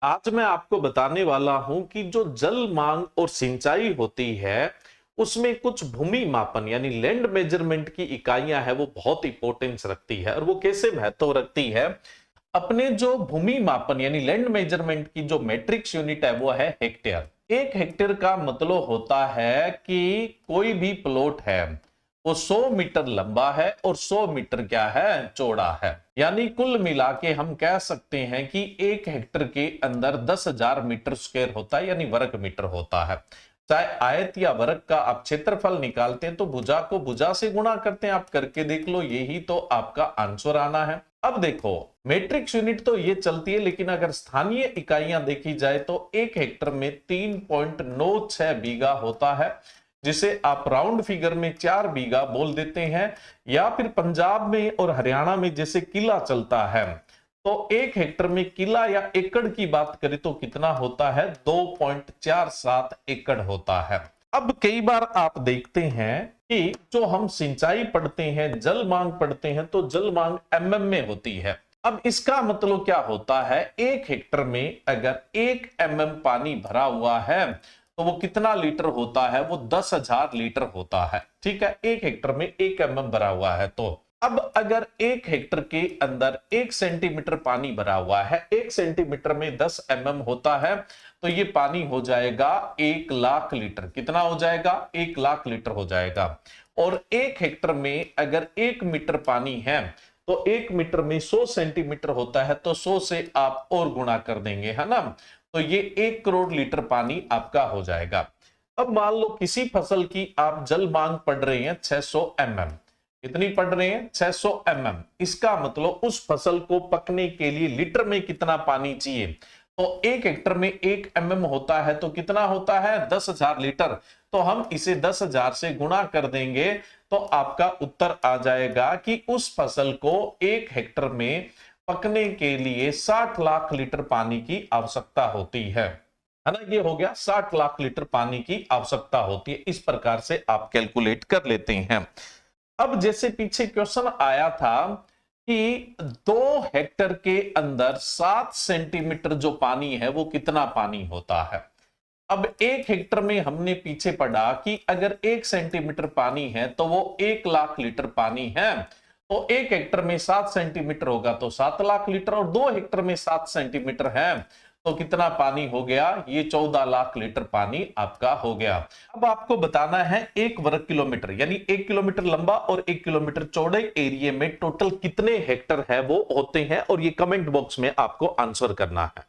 आज मैं आपको बताने वाला हूं कि जो जल मांग और सिंचाई होती है उसमें कुछ भूमि मापन यानी लैंड मेजरमेंट की इकाइयां है वो बहुत इंपॉर्टेंस रखती है। और वो कैसे महत्व रखती है? अपने जो भूमि मापन यानी लैंड मेजरमेंट की जो मैट्रिक्स यूनिट है वो है हेक्टेयर। एक हेक्टेयर का मतलब होता है कि कोई भी प्लॉट है वो 100 मीटर लंबा है और 100 मीटर क्या है, चौड़ा है। यानी कुल मिला के हम कह सकते हैं कि एक हेक्टेयर के अंदर 10,000 मीटर स्क्वायर होता है यानी वर्ग मीटर होता है। चाहे आयत या वर्ग का आप क्षेत्रफल निकालते हैं तो भुजा को भुजा से गुणा करते हैं, आप करके देख लो, यही तो आपका आंसर आना है। अब देखो, मैट्रिक्स यूनिट तो ये चलती है, लेकिन अगर स्थानीय इकाइयां देखी जाए तो एक हेक्टर में 3.96 बीघा होता है, जिसे आप राउंड फिगर में 4 बीघा बोल देते हैं। या फिर पंजाब में और हरियाणा में जैसे किला चलता है तो एक हेक्टर में किला या एकड़ की बात करें तो कितना होता है, 2.47 एकड़ होता है। अब कई बार आप देखते हैं कि जो हम सिंचाई पढ़ते हैं, जल मांग पढ़ते हैं, तो जल मांग एमएम में होती है। अब इसका मतलब क्या होता है, एक हेक्टर में अगर 1 एमएम पानी भरा हुआ है तो वो कितना लीटर होता है, वो 10,000 लीटर होता है। ठीक है, एक हेक्टर में 1 एमएम भरा हुआ है। तो अब अगर एक हेक्टर के अंदर 1 सेंटीमीटर पानी भरा हुआ है, 1 सेंटीमीटर में 10 एमएम होता है, तो ये पानी हो जाएगा 1 लाख लीटर। कितना हो जाएगा, 1 लाख लीटर हो जाएगा। और एक हेक्टर में अगर 1 मीटर पानी है तो 1 मीटर में 100 सेंटीमीटर होता है, तो 100 से आप और गुणा कर देंगे, है ना। तो ये 1 करोड़ लीटर पानी आपका हो जाएगा। अब मान लो किसी फसल की आप जल मांग पढ़ रहे हैं 600 एमएम। कितनी पढ़ रहे हैं, 600 एमएम। इसका मतलब उस फसल को पकने के लिए लीटर में कितना पानी चाहिए। तो एक हेक्टर में 1 एमएम होता है तो कितना होता है, 10,000 लीटर। तो हम इसे 10,000 से गुणा कर देंगे तो आपका उत्तर आ जाएगा कि उस फसल को एक हेक्टर में पकने के लिए 60 लाख लीटर पानी की आवश्यकता होती है ना। ये हो गया, 60 लाख लीटर पानी की आवश्यकता होती है। इस प्रकार से आप कैलकुलेट कर लेते हैं। अब जैसे पीछे क्वेश्चन आया था कि 2 हेक्टर के अंदर 7 सेंटीमीटर जो पानी है वो कितना पानी होता है। अब एक हेक्टर में हमने पीछे पढ़ा कि अगर 1 सेंटीमीटर पानी है तो वो 1 लाख लीटर पानी है। तो एक हेक्टर में 7 सेंटीमीटर होगा तो 7 लाख लीटर, और 2 हेक्टर में 7 सेंटीमीटर है तो कितना पानी हो गया, ये 14 लाख लीटर पानी आपका हो गया। अब आपको बताना है 1 वर्ग किलोमीटर यानी 1 किलोमीटर लंबा और 1 किलोमीटर चौड़े एरिया में टोटल कितने हेक्टर है वो होते हैं, और ये कमेंट बॉक्स में आपको आंसर करना है।